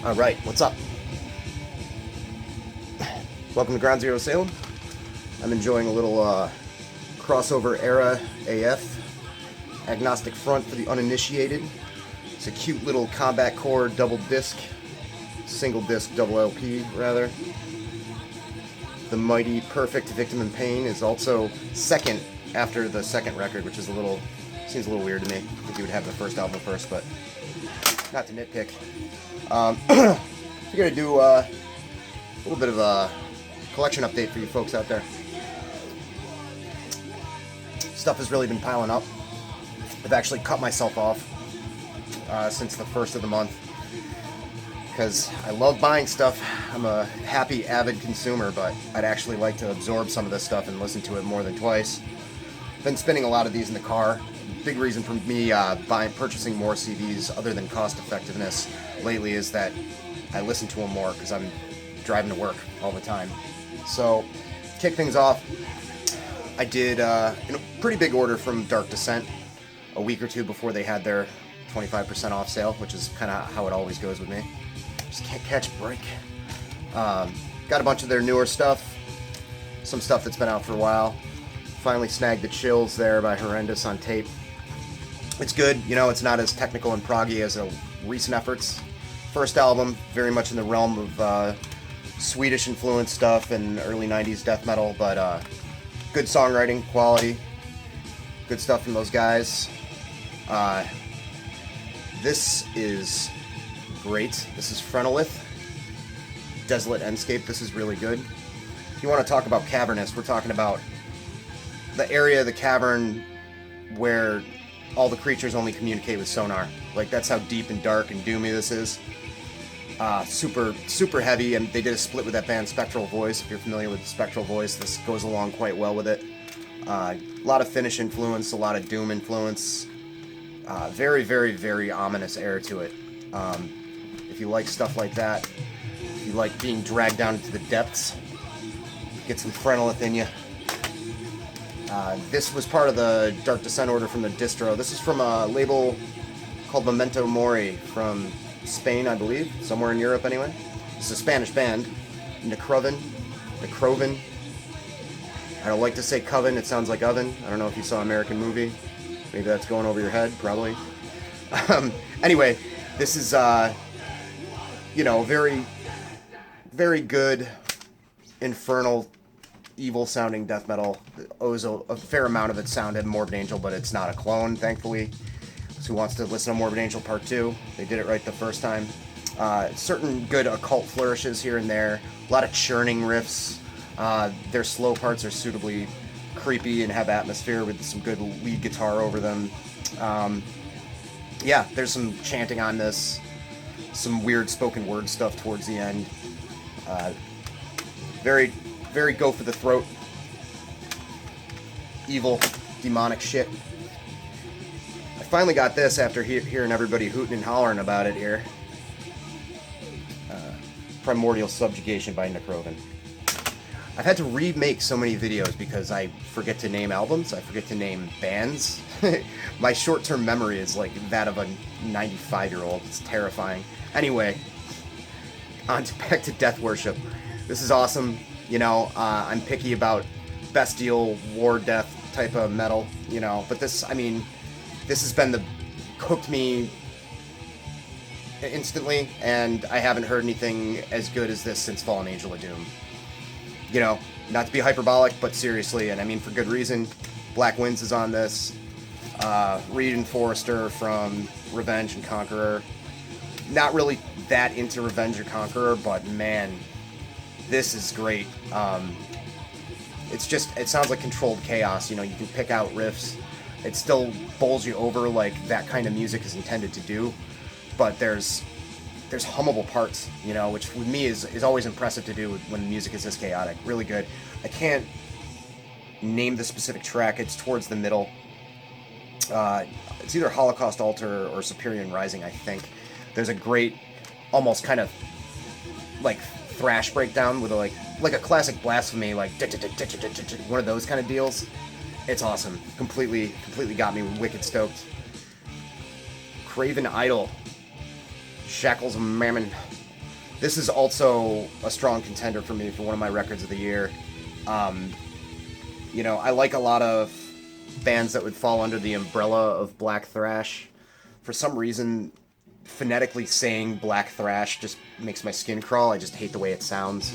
Alright, what's up? Welcome to Ground Zero Salem. I'm enjoying a little crossover era AF. Agnostic Front for the uninitiated. It's a cute little combat core double disc. Single disc double LP, rather. The mighty Perfect Victim in Pain is also second after the second record, which is seems a little weird to me. I think you would have the first album first, but not to nitpick. Figured I'd do a little bit of a collection update for you folks out there. Stuff has really been piling up. I've actually cut myself off since the first of the month because I love buying stuff. I'm a happy, avid consumer, but I'd actually like to absorb some of this stuff and listen to it more than twice. Been spinning a lot of these in the car. Big reason for me purchasing more CDs other than cost effectiveness lately is that I listen to them more because I'm driving to work all the time. So, kick things off, I did in a pretty big order from Dark Descent a week or two before they had their 25% off sale, which is kind of how it always goes with me. Just can't catch a break. Got a bunch of their newer stuff, some stuff that's been out for a while. Finally snagged the Chills there by Horrendous on tape. It's good, you know, it's not as technical and proggy as recent efforts. First album, very much in the realm of Swedish influenced stuff and early 90s death metal, but good songwriting quality, good stuff from those guys. This is great. This is Prenelelith, Desolate Endscape. This is really good. If you want to talk about cavernous, we're talking about the area of the cavern where all the creatures only communicate with sonar. Like, that's how deep and dark and doomy this is. Super heavy, and they did a split with that band Spectral Voice. If you're familiar with Spectral Voice, this goes along quite well with it. A lot of Finnish influence, a lot of doom influence. Very, very, very ominous air to it. If you like stuff like that, if you like being dragged down into the depths, get some Prenelelith in you. This was part of the Dark Descent order from the distro. This is from a label called Memento Mori from Spain, I believe. Somewhere in Europe, anyway. It's a Spanish band. Necroven. I don't like to say coven. It sounds like oven. I don't know if you saw American Movie. Maybe that's going over your head. Probably. Anyway, this is, very, very good, infernal, evil-sounding death metal. Owes a fair amount of its sound to Morbid Angel, but it's not a clone, thankfully. So who wants to listen to Morbid Angel Part 2? They did it right the first time. Certain good occult flourishes here and there. A lot of churning riffs. Their slow parts are suitably creepy and have atmosphere with some good lead guitar over them. There's some chanting on this. Some weird spoken word stuff towards the end. Very, very go for the throat. Evil, demonic shit. I finally got this after hearing everybody hooting and hollering about it here. Primordial Subjugation by Necroven. I've had to remake so many videos because I forget to name albums, I forget to name bands. My short-term memory is like that of a 95-year-old. It's terrifying. Anyway, back to Death Worship. This is awesome. You know, I'm picky about bestial, war, death type of metal, you know, but this has been hooked me instantly, and I haven't heard anything as good as this since Fallen Angel of Doom. You know, not to be hyperbolic, but seriously, and I mean for good reason. Black Winds is on this. Reed and Forrester from Revenge and Conqueror. Not really that into Revenge or Conqueror, but man, this is great. It sounds like controlled chaos. You know, you can pick out riffs. It still bowls you over like that kind of music is intended to do, but there's hummable parts, you know, which with me is always impressive to do when the music is this chaotic. Really good. I can't name the specific track. It's towards the middle. It's either Holocaust Altar or Superior Rising, I think. There's a great, almost kind of like thrash breakdown with like a classic Blasphemy, like one of those kind of deals. It's awesome. Completely got me wicked stoked. Craven Idol. Shackles of Mammon. This is also a strong contender for me for one of my records of the year. You know, I like a lot of bands that would fall under the umbrella of black thrash. For some reason, phonetically saying black thrash just makes my skin crawl. I just hate the way it sounds.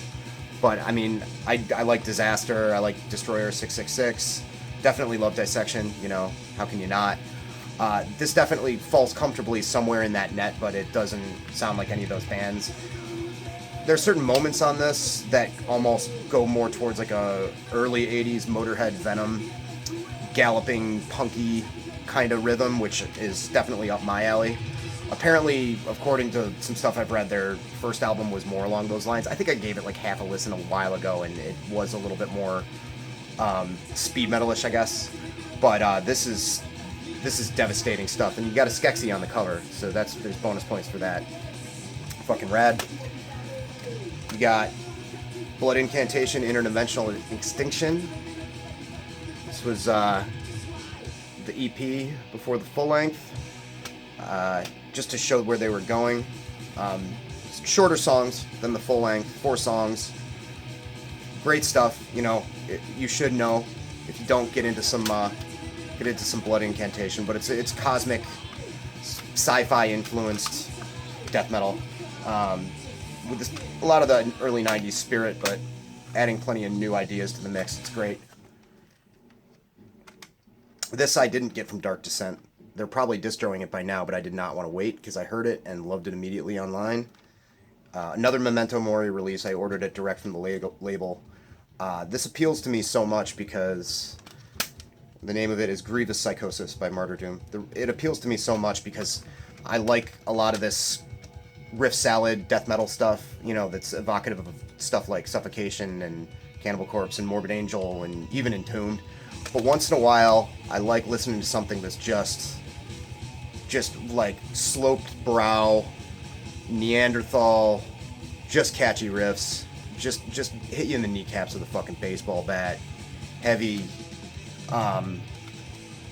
But, I mean, I like Disaster, I like Destroyer 666, definitely love Dissection, you know, how can you not? This definitely falls comfortably somewhere in that net, but it doesn't sound like any of those bands. There are certain moments on this that almost go more towards like a early 80s Motorhead Venom, galloping, punky kind of rhythm, which is definitely up my alley. Apparently, according to some stuff I've read, their first album was more along those lines. I think I gave it like half a listen a while ago, and it was a little bit more speed metalish, I guess. But this is devastating stuff, and you got a Skeksis on the cover, so there's bonus points for that. Fucking rad. You got Blood Incantation, Interdimensional Extinction. This was the EP before the full length. Just to show where they were going. Shorter songs than the full length, 4 songs. Great stuff, you know, you should know if you don't get into some Blood Incantation, but it's cosmic, sci-fi influenced death metal. With a lot of the early 90s spirit, but adding plenty of new ideas to the mix. It's great. This I didn't get from Dark Descent. They're probably distroing it by now, but I did not want to wait because I heard it and loved it immediately online. Another Memento Mori release. I ordered it direct from the label. This appeals to me so much because the name of it is Grievous Psychosis by Martyrdoom. It appeals to me so much because I like a lot of this riff salad death metal stuff, you know, that's evocative of stuff like Suffocation and Cannibal Corpse and Morbid Angel and even Entombed. But once in a while, I like listening to something that's just like sloped brow, Neanderthal, just catchy riffs, just hit you in the kneecaps with a fucking baseball bat, heavy,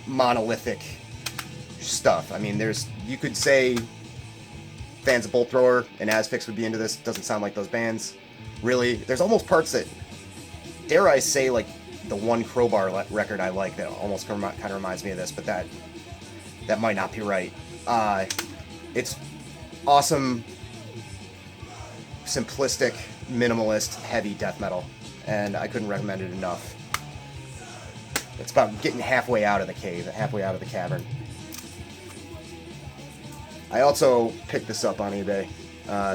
monolithic stuff. I mean, you could say fans of Bolt Thrower and Asphyx would be into this. It doesn't sound like those bands. Really, there's almost parts that, dare I say, like the one Crowbar record I like that almost kind of reminds me of this, but that might not be right. It's awesome, simplistic, minimalist, heavy death metal, and I couldn't recommend it enough. It's about getting halfway out of the cave, halfway out of the cavern. I also picked this up on eBay.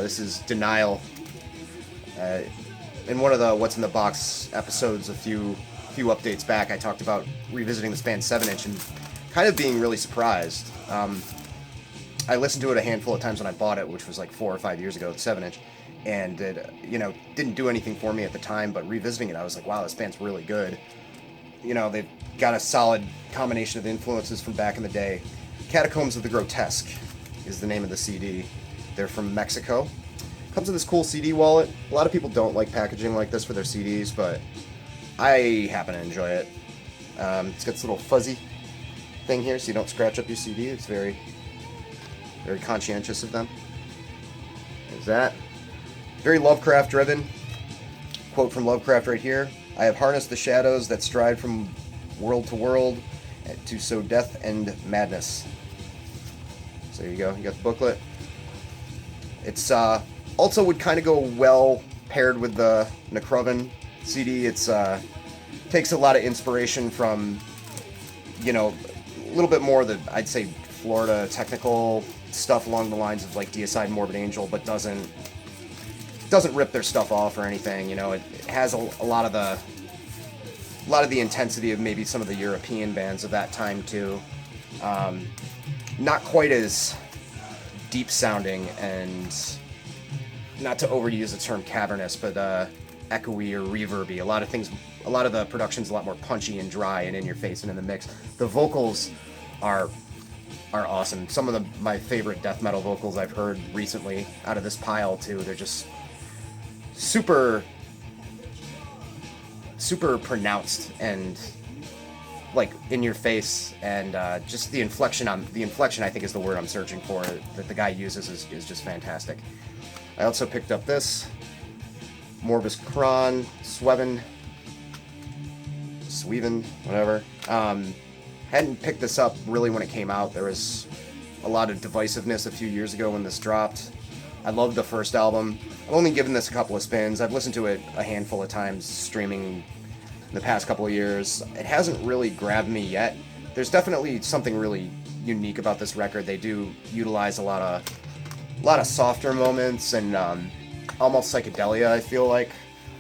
This is Denial. In one of the What's in the Box episodes a few updates back, I talked about revisiting this band 7-inch and kind of being really surprised. I listened to it a handful of times when I bought it, which was like 4 or 5 years ago, the 7-inch, and it, you know, didn't do anything for me at the time, but revisiting it, I was like, wow, this band's really good. You know, they've got a solid combination of influences from back in the day. Catacombs of the Grotesque is the name of the CD. They're from Mexico. Comes in this cool CD wallet. A lot of people don't like packaging like this for their CDs, but I happen to enjoy it. It's got this little fuzzy thing here so you don't scratch up your CD. It's very, very conscientious of them. There's that. Very Lovecraft driven. Quote from Lovecraft right here. I have harnessed the shadows that stride from world to world to sow death and madness. So there you go. You got the booklet. It's also would kind of go well paired with the Necroven CD. It's takes a lot of inspiration from, you know, a little bit more the, I'd say, Florida technical stuff along the lines of like Deicide and Morbid Angel, but doesn't rip their stuff off or anything. You know, it has a lot of the intensity of maybe some of the European bands of that time too. Not quite as deep sounding and, not to overuse the term cavernous, but echoey or reverby. A lot of the production's a lot more punchy and dry and in your face and in the mix. The vocals are awesome. Some of my favorite death metal vocals I've heard recently out of this pile too. They're just super pronounced and like in your face, and just the inflection I think is the word I'm searching for that the guy uses is just fantastic. I also picked up this Morbus Kron, Sweven, whatever. Hadn't picked this up really when it came out. There was a lot of divisiveness a few years ago when this dropped. I loved the first album. I've only given this a couple of spins. I've listened to it a handful of times streaming in the past couple of years. It hasn't really grabbed me yet. There's definitely something really unique about this record. They do utilize a lot of softer moments and almost psychedelia, I feel like.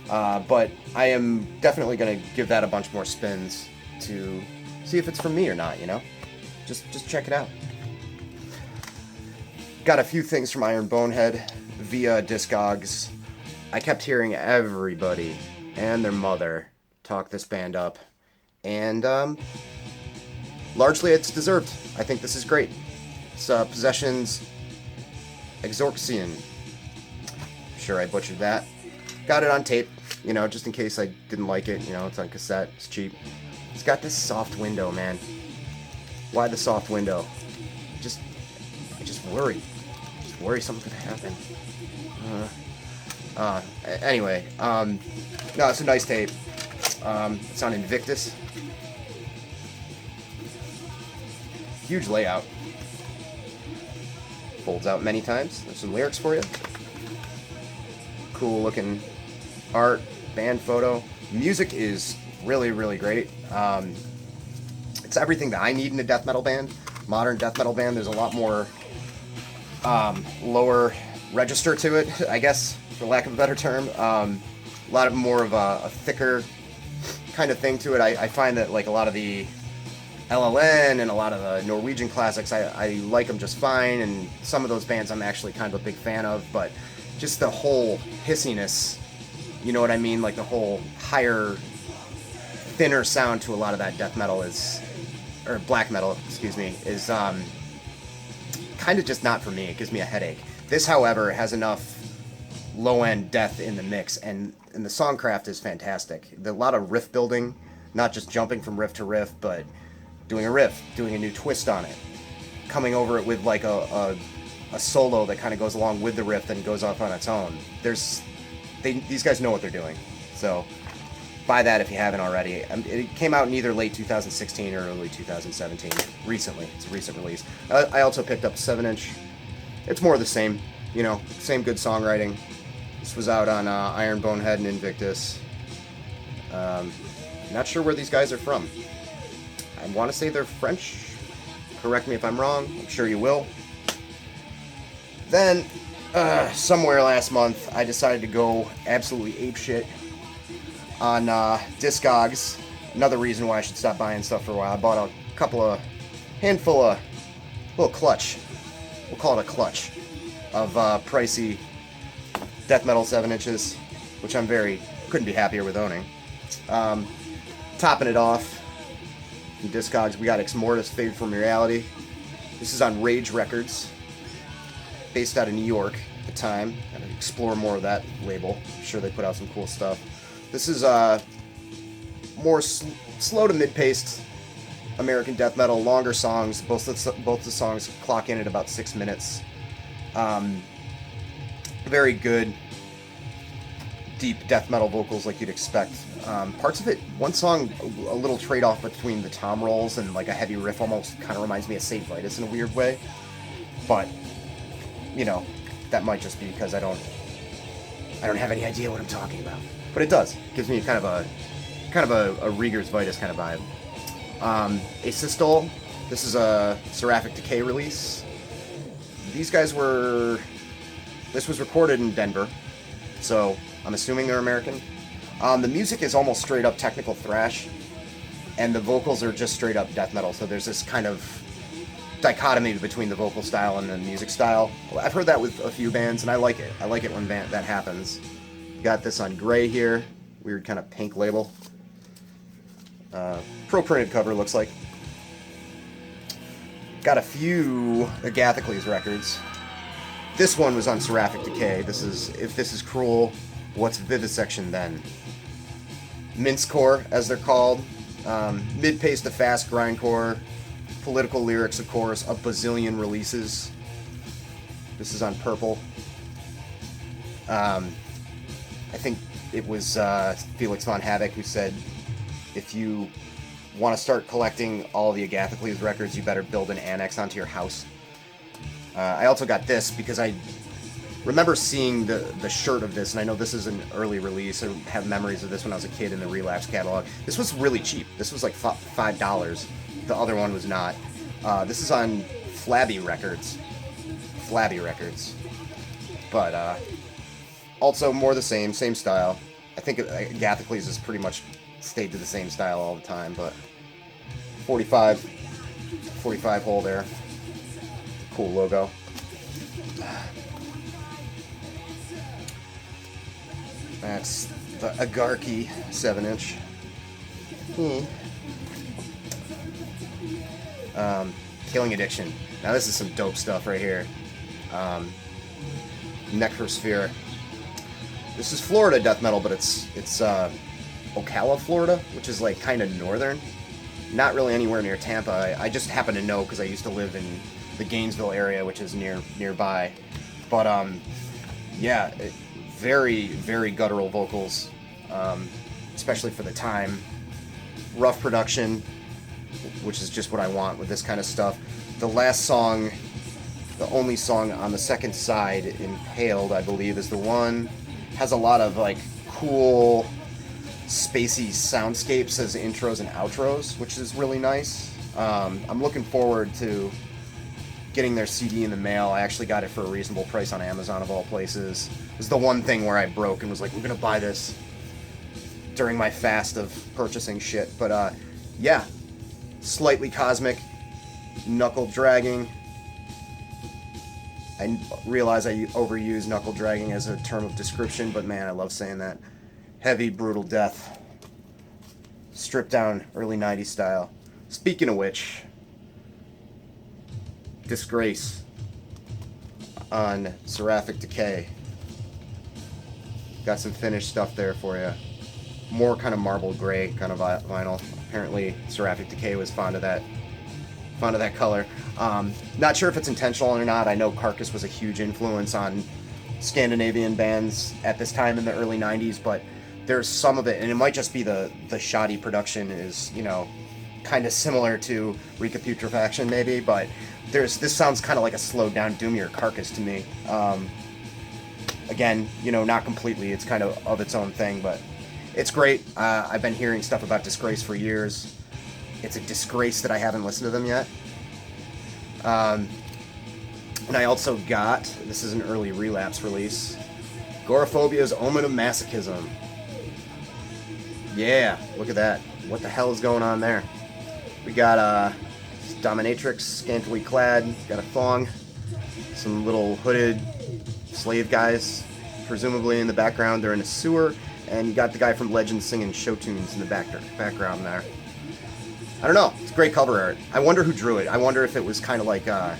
But I am definitely going to give that a bunch more spins to see if it's for me or not, you know? Just check it out. Got a few things from Iron Bonehead via Discogs. I kept hearing everybody and their mother talk this band up, and largely it's deserved. I think this is great. It's Possession's Exorxian. Sure, I butchered that. Got it on tape, you know, just in case I didn't like it. You know, it's on cassette. It's cheap. It's got this soft window, man. Why the soft window? I just worry. Just worry something's gonna happen. Anyway, no, it's a nice tape. It's on Invictus. Huge layout. Folds out many times. There's some lyrics for you. Cool looking art, band photo. Music is really, really great. It's everything that I need in a death metal band. Modern death metal band. There's a lot more lower register to it, I guess, for lack of a better term. A lot more of a thicker kind of thing to it. I find that like a lot of the LLN and a lot of the Norwegian classics, I like them just fine, and some of those bands I'm actually kind of a big fan of, but just the whole hissiness, you know what I mean? Like the whole higher, thinner sound to a lot of that death metal or black metal, excuse me, is kind of just not for me. It gives me a headache. This, however, has enough low-end death in the mix, and the songcraft is fantastic. There's a lot of riff building, not just jumping from riff to riff, but doing a riff, doing a new twist on it, coming over it with like a solo that kind of goes along with the riff and goes off on its own. These guys know what they're doing, so buy that if you haven't already. It came out in either late 2016 or early 2017. Recently, it's a recent release. I also picked up a 7-inch. It's more of the same, you know, same good songwriting. This was out on Iron Bonehead and Invictus. Not sure where these guys are from. I want to say they're French. Correct me if I'm wrong. I'm sure you will. Then, somewhere last month, I decided to go absolutely apeshit on Discogs. Another reason why I should stop buying stuff for a while. I bought a handful of little clutch. We'll call it a clutch of pricey death metal 7-inches, which couldn't be happier with owning. Topping it off, in Discogs, we got Exmortis, Fade from Reality. This is on Rage Records, based out of New York at the time. Gotta explore more of that label. I'm sure they put out some cool stuff. This is more slow to mid-paced American death metal, longer songs. Both the songs clock in at about 6 minutes. Very good, deep death metal vocals like you'd expect. Parts of it, one song, a little trade-off between the tom rolls and like a heavy riff, almost kind of reminds me of St. Vitus in a weird way. But, you know, that might just be because I don't have any idea what I'm talking about. But it does. It gives me kind of a Rieger's Vitus kind of vibe. Asystole, this is a Seraphic Decay release. This was recorded in Denver, so I'm assuming they're American. The music is almost straight up technical thrash, and the vocals are just straight up death metal, so there's this kind of dichotomy between the vocal style and the music style. I've heard that with a few bands, and I like it. I like it when that happens. Got this on gray here, weird kind of pink label. Pro-printed cover, looks like. Got a few Agathocles records. This one was on Seraphic Decay. This is If This Is Cruel, What's Vivisection Then? Mincecore, as they're called. Mid-paced to fast grindcore. Political lyrics, of course. A bazillion releases. This is on Purple. I think it was Felix von Havoc who said, if you want to start collecting all the Agathocles records, you better build an annex onto your house. I also got this because I remember seeing the shirt of this, and I know this is an early release. I have memories of this when I was a kid in the Relapse catalog. This was really cheap. This was like $5. The other one was not. This is on Flabby Records. Flabby Records. But also more the same style. I think Agathocles has pretty much stayed to the same style all the time, but 45 hole there. Cool logo. That's the Agarki 7-inch. Killing Addiction. Now this is some dope stuff right here. Necrosphere. This is Florida death metal, but it's Ocala, Florida, which is like kind of northern. Not really anywhere near Tampa. I just happen to know because I used to live in the Gainesville area, which is nearby. But yeah, very, very guttural vocals, especially for the time. Rough production, which is just what I want with this kind of stuff. The last song, the only song on the second side, Impaled, I believe, is the one. Has a lot of like cool, spacey soundscapes as intros and outros, which is really nice. I'm looking forward to getting their CD in the mail. I actually got it for a reasonable price on Amazon, of all places. It was the one thing where I broke and was like, I'm gonna buy this during my fast of purchasing shit. But yeah, slightly cosmic, knuckle dragging. I realize I overuse knuckle dragging as a term of description, but man, I love saying that. Heavy, brutal death. Stripped down, early 90s style. Speaking of which, Disgrace on Seraphic Decay. Got some finished stuff there for you. More kind of marble gray kind of vinyl. Apparently Seraphic Decay was fond of that color. Not sure if it's intentional or not. I know Carcass was a huge influence on Scandinavian bands at this time in the early 90s, but there's some of it, and it might just be the shoddy production is, you know, kind of similar to Recaputrefaction maybe, but this sounds kind of like a slowed down Doomier Carcass to me. Again, you know, not completely. It's kind of its own thing, but it's great. I've been hearing stuff about Disgrace for years. It's a disgrace that I haven't listened to them yet. And I also got, this is an early Relapse release, Goreaphobia's Omen of Masochism. Yeah, look at that. What the hell is going on there? We got dominatrix, scantily clad, got a thong, some little hooded slave guys, presumably in the background. They're in a sewer, and you got the guy from Legend singing show tunes in the background there. I don't know. It's great cover art. I wonder who drew it. I wonder if it was kind of like that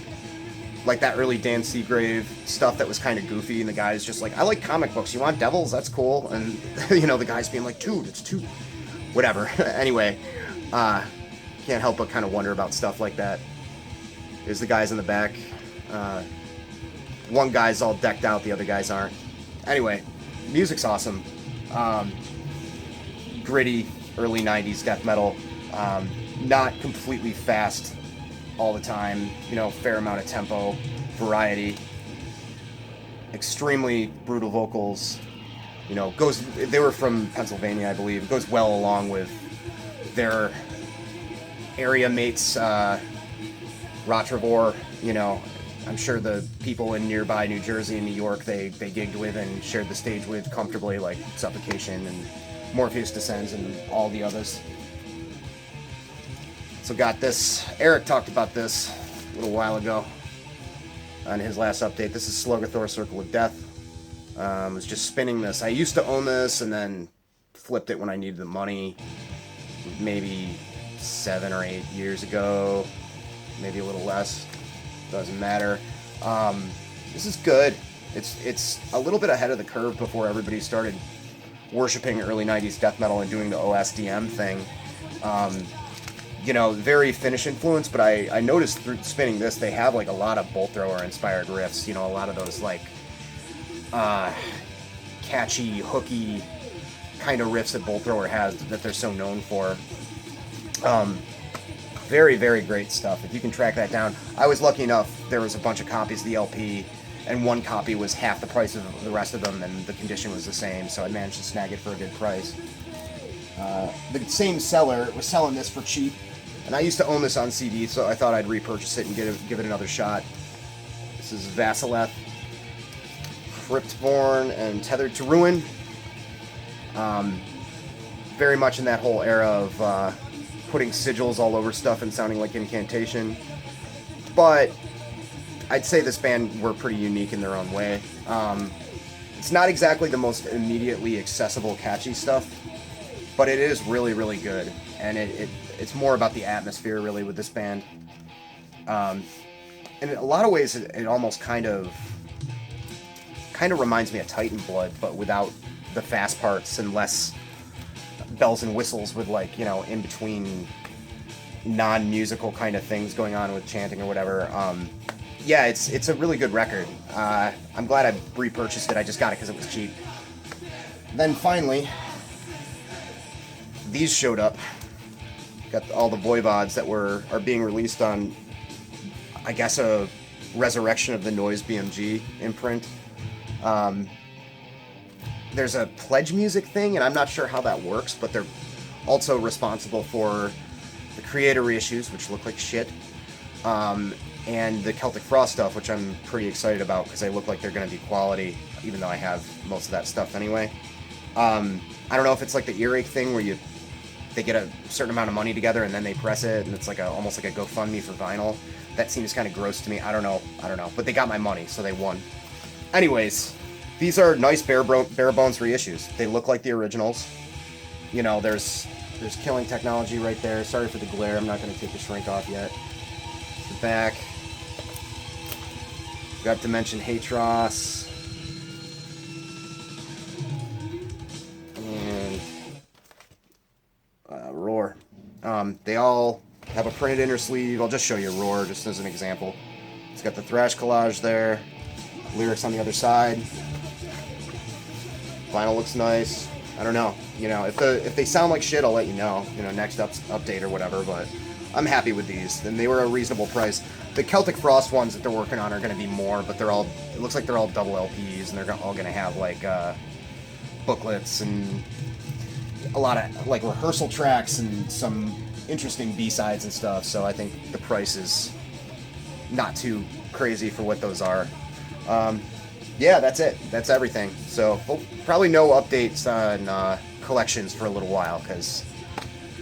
early Dan Seagrave stuff that was kind of goofy, and the guy's just like, I like comic books. You want devils? That's cool. And, you know, the guy's being like, dude, it's too... Whatever. Anyway, can't help but kind of wonder about stuff like that. There's the guys in the back. One guy's all decked out, the other guys aren't. Anyway, music's awesome. Gritty, early 90s death metal. Not completely fast all the time, you know, fair amount of tempo, variety, extremely brutal vocals, you know, they were from Pennsylvania, I believe. It goes well along with their area mates, Rotravor, you know. I'm sure the people in nearby New Jersey and New York they gigged with and shared the stage with comfortably, like Suffocation and Morpheus Descends and all the others. So got this. Eric talked about this a little while ago on his last update. This is Slugathor, Circle of Death. I was just spinning this. I used to own this and then flipped it when I needed the money, maybe 7 or 8 years ago, maybe a little less. Doesn't matter. This is good. It's a little bit ahead of the curve before everybody started worshiping early 90s death metal and doing the OSDM thing. You know, very Finnish influence, but I noticed through spinning this, they have like a lot of Bolt Thrower inspired riffs, you know, a lot of those like catchy, hooky kind of riffs that Bolt Thrower has that they're so known for. Very, very great stuff. If you can track that down. I was lucky enough, there was a bunch of copies of the LP, and one copy was half the price of the rest of them, and the condition was the same, so I managed to snag it for a good price. The same seller was selling this for cheap, and I used to own this on CD, so I thought I'd repurchase it and give it another shot. This is Vasaeleth, Cryptborn, and Tethered to Ruin. Very much in that whole era of putting sigils all over stuff and sounding like incantation. But I'd say this band were pretty unique in their own way. It's not exactly the most immediately accessible, catchy stuff, but it is really, really good. And it's more about the atmosphere, really, with this band. And in a lot of ways, it almost kind of reminds me of Titan Blood, but without the fast parts and less bells and whistles with, like, you know, in between non-musical kind of things going on with chanting or whatever. Yeah, it's a really good record. I'm glad I repurchased it. I just got it because it was cheap. Then finally, these showed up. Got all the Voivods that are being released on, I guess, a resurrection of the Noise BMG imprint. There's a pledge music thing, and I'm not sure how that works, but they're also responsible for the Creator reissues, which look like shit, and the Celtic Frost stuff, which I'm pretty excited about because they look like they're going to be quality, even though I have most of that stuff anyway. I don't know if it's like the earache thing where they get a certain amount of money together and then they press it, and it's like almost like a GoFundMe for vinyl. That seems kind of gross to me. I don't know, but they got my money, so they won. Anyways, these are nice bare bones reissues. They look like the originals. You know, there's Killing Technology right there. Sorry for the glare. I'm not going to take the shrink off yet. The back. Got Dimension Hatros. And Roar. They all have a printed inner sleeve. I'll just show you Roar just as an example. It's got the thrash collage there. Lyrics on the other side. Vinyl looks nice. I don't know. You know, if they sound like shit, I'll let you know. You know, next update or whatever. But I'm happy with these, and they were a reasonable price. The Celtic Frost ones that they're working on are going to be more, but it looks like they're all double LPs, and they're all going to have like booklets and a lot of like rehearsal tracks and some interesting B-sides and stuff. So I think the price is not too crazy for what those are. Yeah, that's it. That's everything. So probably no updates on collections for a little while, because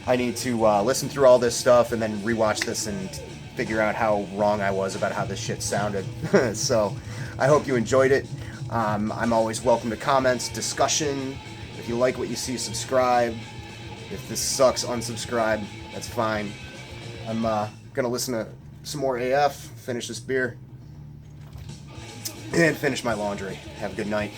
I need to listen through all this stuff and then rewatch this and figure out how wrong I was about how this shit sounded. So I hope you enjoyed it. I'm always welcome to comments, discussion. If you like what you see, subscribe. If this sucks, unsubscribe. That's fine. I'm gonna listen to some more AF, finish this beer, and finish my laundry. Have a good night.